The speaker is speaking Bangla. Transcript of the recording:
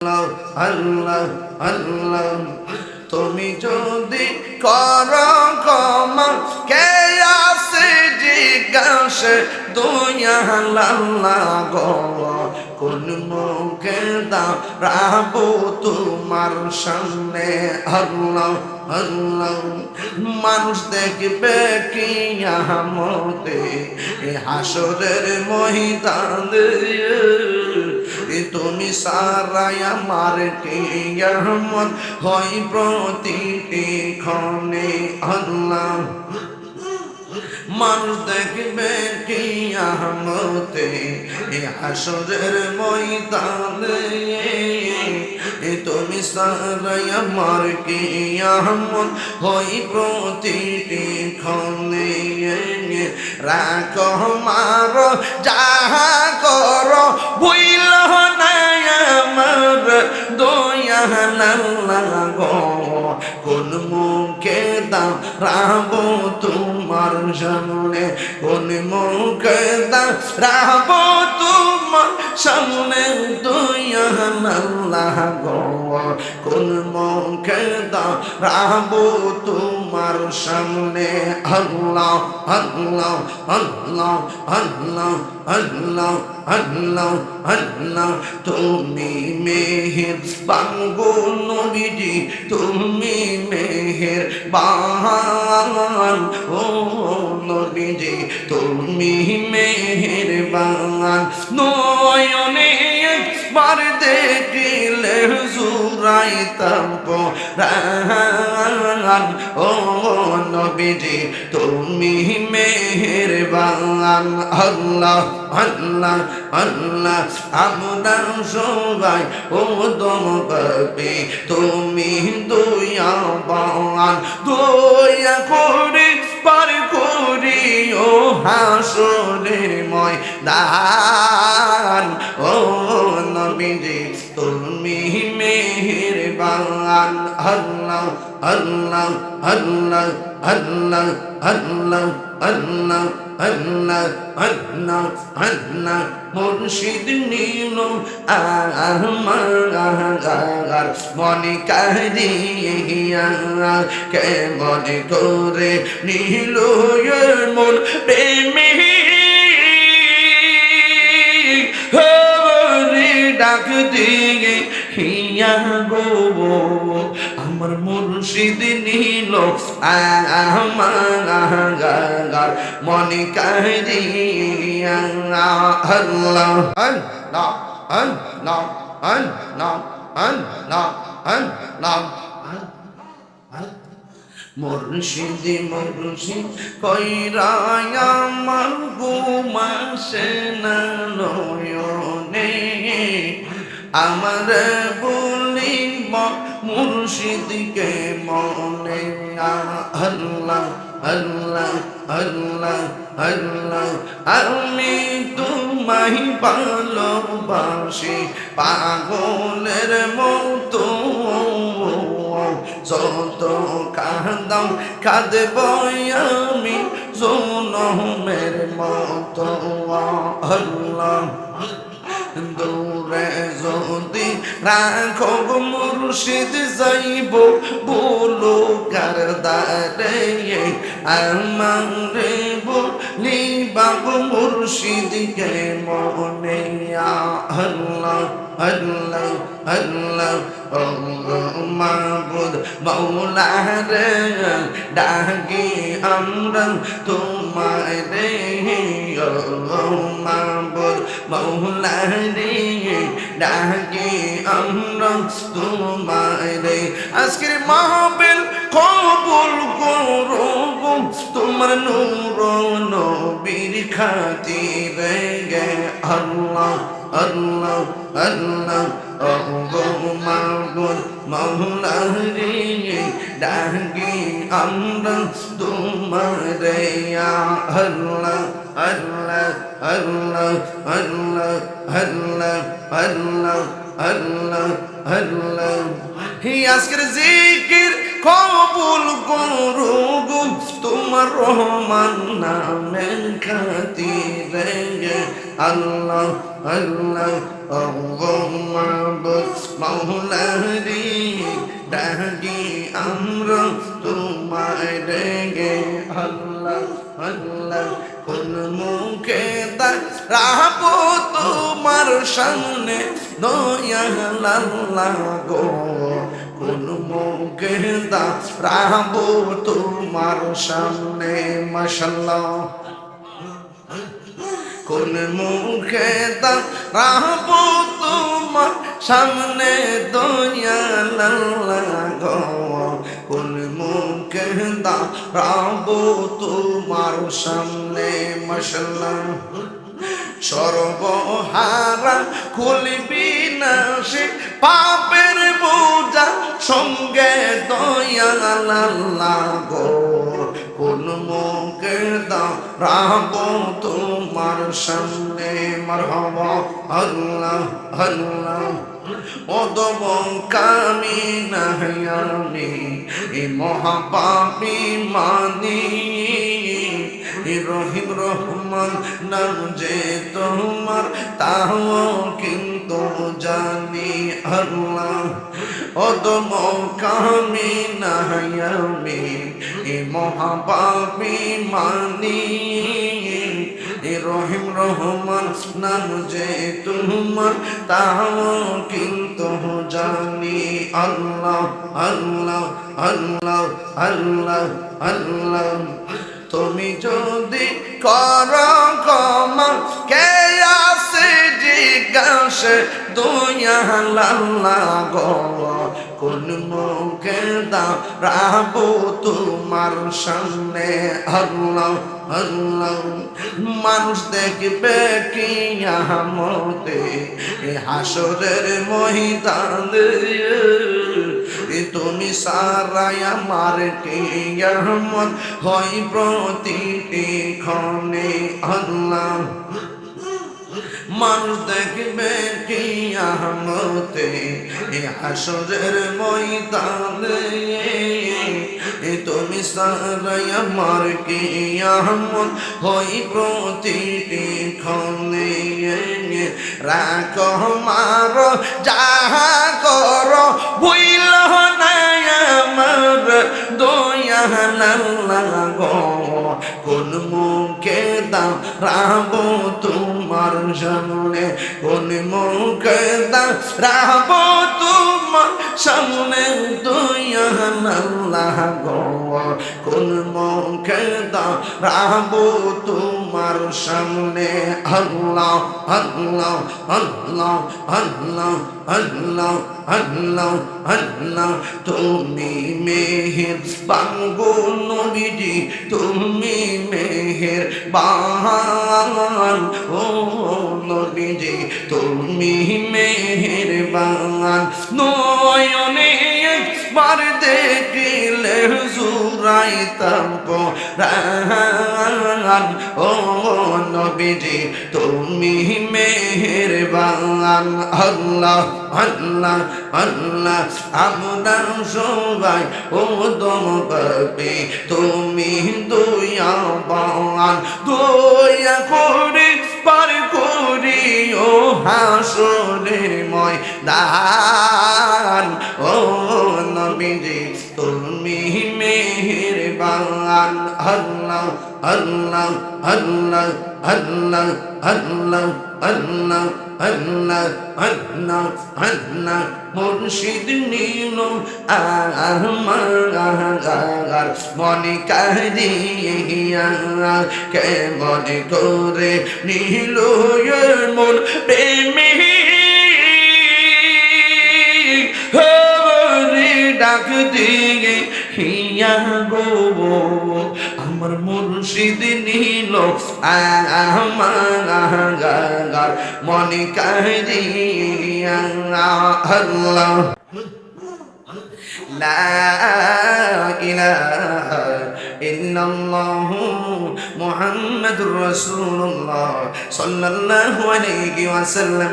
আল্লাহ আল্লাহ আল্লাহ তুমি যদি কর ক্ষমা কে আছে জিজ্ঞাসে দয়াল্লাহ গো কোন মুখে দাঁড়াবো তোমার সামনে আল্লাহ আল্লাহ মানুষ দেখবে কিয়ামতে হাসরের ময়দানে তুমি সারাই আমার কিয়ামত হয় প্রতিটি ক্ষণে আল্লাহ মানুষ দেখবে কিয়ামতে হাসরের ময়দানে তুমি সারাই আমার কিয়ামত হয় প্রতিটি ক্ষণে রাখো মার যাহা করো ভুইল না আমার দয়াল্লাহ গো কোন মুখে দাঁড়াবো তোমার সামনে কোন মুখে দাঁড়াবো তোমার সামনে দয়াল্লাহ গো কোন মুখে দাঁড়াবো তোমার সামনে আল্লাহ আল্লাহ আল্লাহ আল্লাহ আল্লাহ আল্লাহ আল্লাহ তুমি মেহের বাঙ্গো নবীজি তুমি মেহের বান ও নবীজি তুমি মেহের বান নয়নে একবার দেখিলে জুরাইতাম পরাণ ও নবীজি তুমি মেহের বান আল্লাহ আল্লাহ আল্লাহ আমরা সবাই ও দম পাবে তুমি দয়াবান দয়া করে পার করি ও হাসরের ময়দান ও নবীজি তুমি মেহেরবান আল্লাহ আল্লাহ আল্লাহ আল্লাহ আল্লাহ আল্লাহ আল্লাহ আল্লাহ আল্লাহ মুর্শিদ নীল আমার মনে কারিয়া কে মনে করে নীল মন প্রেমী ডাক দিয়ে হিয়া গো আমার মুর্শিদ নীল আমার মনে কারিয়া আল্লাহ আল্লাহ আল্লাহ আল্লাহ আল্লাহ আল্লাহ মুর্শিদ মুর্শিদ কইরা আমার ঘুমাসে না নয়নে আমার বলিব মুর্শিদকে মনে আল্লাহ আল্লাহ আল্লাহ আল্লাহ আমি তোমায় ভালোবাসি পাগলের মতো যত কাঁদাও কাঁদব আমি জনমের মতো আল্লাহ দূরে যদি রাখো মুর্শিদ যাইব বলো কার দ্বারে আমারে বলিবাব মুর্শিদকে মনে আল্লাহ আল্লাহ আল্লাহ মাবুদ মৌলা রে ডাকি আমরা তোমারে মাবুদ মৌলা রে ডাকি আমরা তোমারে আজকের মাহফিল কবুল করো তোমার নূর নবীর খাতিরে গে আল্লাহ আল্লাহ আল্লাহ মাবুদ মৌলা রে ডাকি আমরা তোমারে আল্লাহ আল্লাহ আল্লাহ আল্লাহ আল্লাহ আল্লাহ আল্লাহ আল্লাহ হি আজকের জিকির কবুল করুক তোমার রহমান নামের খাতিরে আল্লাহ আল্লাহ মাবুদ মাওলা রে ডাকি আমরা তোমারে গে আল্লাহ আল্লাহ কোন মুখে দাঁড়াবো তোমার সামনে দয়াল আল্লাহ গো কোন মুখে দাঁড়াবো তোমার সামনে মাশাআল্লাহ কোন মুখে দাঁড়াবো তোমার সামনে দয়াল আল্লাহ গো কোন মুখে দাঁড়াবো তোমার সামনে মাশাআল্লাহ সর্বহারা খুলবি না সে পাপের বোঝা সঙ্গে দয়াল আল্লাহ গো কোন মুখে দাঁড়াবো তোমার সামনে মারহাবা আল্লাহ আল্লাহ অদম কামি নাহিয়ানি এ মহাপাপী মানি রহিম রহমান নাম যে তোমার তাও কিন্তু জানি আল্লাহ অদম কামি নাহিয়ামি এ মহাপাপী মানি রহিম রহমান নাম যে তোমার তাও কিন্তু জানি আল্লাহ আল্লাহ আল্লাহ আল্লাহ আল্লাহ তুমি যদি কর ক্ষমা কে আছে জিজ্ঞাসা দয়াল আল্লাহ গো কোন মুখে দাঁড়াবো তোমার সামনে আল্লাহ আল্লাহ মানুষ দেখবে কিয়ামতে হাসরের ময়দানে তুমি সারাই আমার কিয়ামত হয় প্রতিটি ক্ষণে আল্লাহ মানুষ দেখবে কিয়ামতে হাসরের ময়দানে তুমি সারাই আমার কিয়ামত হয় প্রতিটি ক্ষণে রাখো মার যাহা করো ভুইল না আমার দয়াল আল্লাহ গো কোন মুখে দাঁড়াবো তোমার সামনে কোন মুখে দাঁড়াবো তোমার সামনে দয়াল আল্লাহ গো কোন মুখে দাঁড়াবো তোমার সামনে আল্লাহ আল্লাহ আল্লাহ আল্লাহ আল্লাহ আল্লাহ আল্লাহ তুমি মেহের বাঙ্গো নবীজি তুমি মেহের বান ও নবীজি তুমি মেহের বান নয়নে একবার দেখিলে জুরাইতাম পরাণ ও নবীজি তুমি মেহের বান আল্লাহ আল্লাহ আল্লাহ আমরা সবাই ও দম পাবে তুমি দয়াবান দয়া করে পার করি ও হাসরের ময়দান ও নবীজি তুমি মেহেরবান আল্লাহ আল্লাহ আল্লাহ আল্লাহ আল্লাহ আল্লাহ আল্লাহ আল্লাহ আল্লাহ মুর্শিদ নীল আমার মনে কাঁদিয়া কে মনে করে নীল মন প্রেমী ডাক দিয়ে হিয়া গো আমার মুর্শিদ নীল আমার মনে কাঁদিয়া আল্লাহ লা ইলাহা ইল্লাল্লাহু মুহাম্মাদুর রাসূলুল্লাহ সাল্লাল্লাহু আলাইহি ওয়াসাল্লাম।